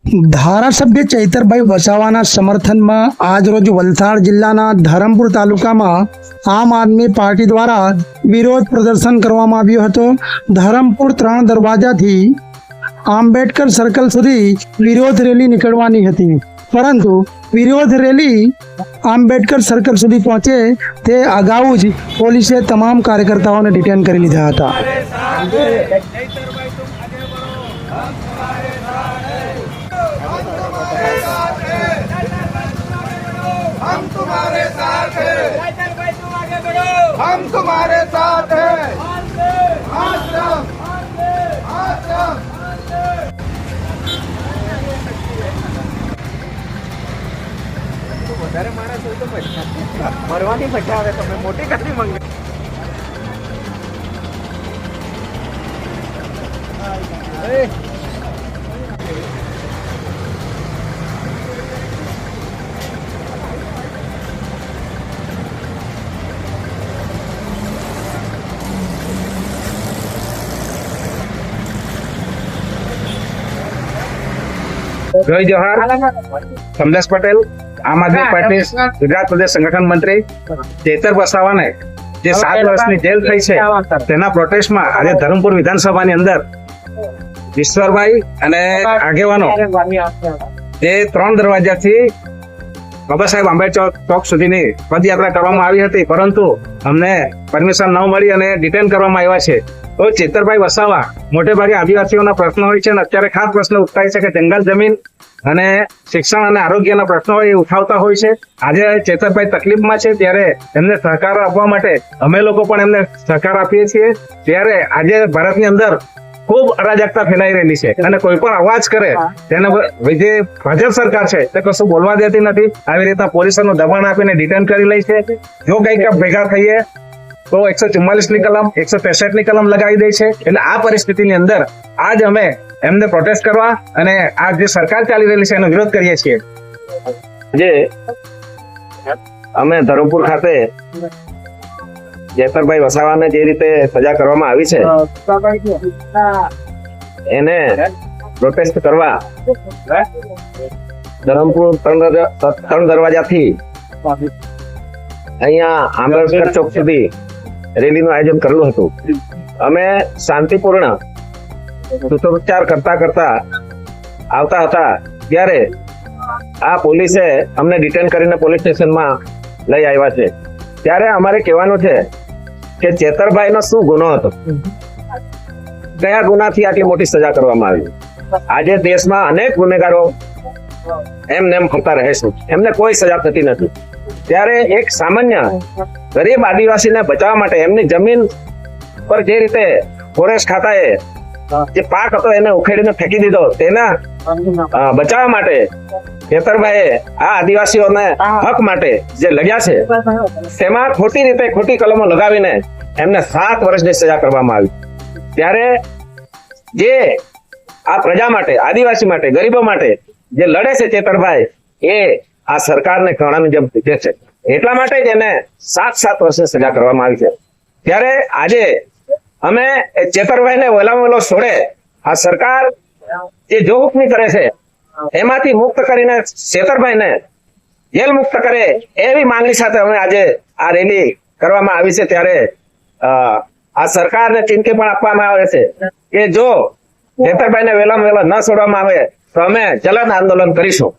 ધારાસભ્ય ચૈતરભાઈ વસાવાના સમર્થનમાં આજરોજ વલસાડ જિલ્લાના ધરમપુર તાલુકામાં આમ આદમી પાર્ટી દ્વારા વિરોધ પ્રદર્શન કરવામાં આવ્યું હતું। ધરમપુર 3 દરવાજાથી આંબેડકર સર્કલ સુધી વિરોધ રેલી નીકળવાની હતી, પરંતુ વિરોધ રેલી આંબેડકર સર્કલ સુધી પહોંચે તે અગાઉ જ પોલીસે તમામ કાર્યકર્તાઓને ડિટેન કરી લીધા હતા। हम तुम्हारे साथ हैं, हम तुम्हारे साथ हैं। आश्रम आश्रम વધારે માણસ હોય તો મરવાની મજા આવે, તમે મોટી કરતી મંગે। જય જોહાર। કમલેશ પટેલ, આમ આદમી પાર્ટી ગુજરાત પ્રદેશ સંગઠન મંત્રી। ચેતર વસાવાને જે 7 વર્ષની જેલ થઈ છે તેના પ્રોટેસ્ટમાં આજે ધરમપુર વિધાનસભાની અંદર ઈશ્વરભાઈ અને આગેવાનો એ 3 દરવાજાથી બાબા સાહેબ આંબેડકર ચોક સુધીની પદયાત્રા કરવામાં આવી હતી, પરંતુ અમને પરમિશન ન મળી અને ડિટેન કરવામાં આવ્યા છે। તો ચેતરભાઈ વસાવા મોટે ભાગે આદિવાસીઓના પ્રશ્નો હોય છે અને અત્યારે ખાસ પ્રશ્ન ઉઠાય છે કે જંગલ જમીન અને શિક્ષણ અને આરોગ્યના પ્રશ્નો હોય એ ઉઠાવતા હોય છે। આજે ચેતરભાઈ તકલીફમાં છે ત્યારે એમને સહકાર આપવા માટે અમે લોકો પણ એમને સહકાર આપીએ છીએ। ત્યારે આજે ભારતની અંદર ખૂબ અરાજકતા ફેલાઈ રહેલી છે અને કોઈ પણ અવાજ કરે તેને જે ભાજપ સરકાર છે તે કશું બોલવા દેતી નથી। આવી રીતના પોલીસોનું દબાણ આપીને ડિટેન કરી લે છે। જો કંઈક ભેગા થઈએ તો 144 ની કલમ 163 ની કલમ લગાવી દે છે। એટલે આ પરિસ્થિતિની અંદર આજ અમે એમને પ્રોટેસ્ટ કરવા અને આ જે સરકાર ચાલી રહેલી છે એનો વિરોધ કરીએ છીએ। જે અમે ધરમપુર ખાતે ચેતરભાઈ વસાવાને જે રીતે સજા કરવામાં આવી છે એને પ્રોટેસ્ટ કરવા ધરમપુર 3 દરવાજાથી અહીંયા આંબેડકર ચોક સુધી રેલીનું આયોજન કરેલું હતું। અમે શાંતિપૂર્ણ સૂત્રોચ્ચાર કરતા આવતા હતા ત્યારે આ પોલીસે અમને ડિટેન કરીને પોલીસ સ્ટેશનમાં લઈ આવ્યા છે। ત્યારે અમારે કહેવાનું છે કે ચેતરભાઈનો શું ગુનો હતો, કયા ગુનાથી આટલી મોટી સજા કરવામાં આવી। આજે દેશમાં અનેક ગુનેગારો એમને એમ ફરતા રહે છે, એમને કોઈ સજા થતી નથી। ત્યારે એક સામાન્ય ગરીબ આદિવાસીને બચાવવા માટે એમની જમીન પર જે રીતે ફોરેસ્ટ ખાતાએ જે પાક હતો એને ઉખેડીને ફેંકી દીધો, તેના બચાવવા માટે ચેતરભાઈએ આ આદિવાસીઓને હક માટે જે લડ્યા છે તેમાં ખોટી રીતે ખોટી કલમો લગાવીને એમને 7 વર્ષની સજા કરવામાં આવી। ત્યારે જે આ પ્રજા માટે, આદિવાસી માટે, ગરીબો માટે જે લડે છે ચેતરભાઈ, એ આ સરકારને ઘણાની જેમ પીછે છે, એટલા માટે જ એને 7 વર્ષની સજા કરવામાં આવી છે। ત્યારે આજે અમે ચેતરભાઈને વહેલામાં વહેલો છોડે, આ સરકાર જે જો હુકમી કરે છે એમાંથી મુક્ત કરીને ચેતરભાઈને જેલ મુક્ત કરે એવી માંગણી સાથે અમે આજે આ રેલી કરવામાં આવી છે। ત્યારે આ સરકારને ચીમકી પણ આપવામાં આવે છે કે જો ચેતરભાઈને વહેલામાં વહેલા ન છોડવામાં આવે તો અમે જલદ આંદોલન કરીશું।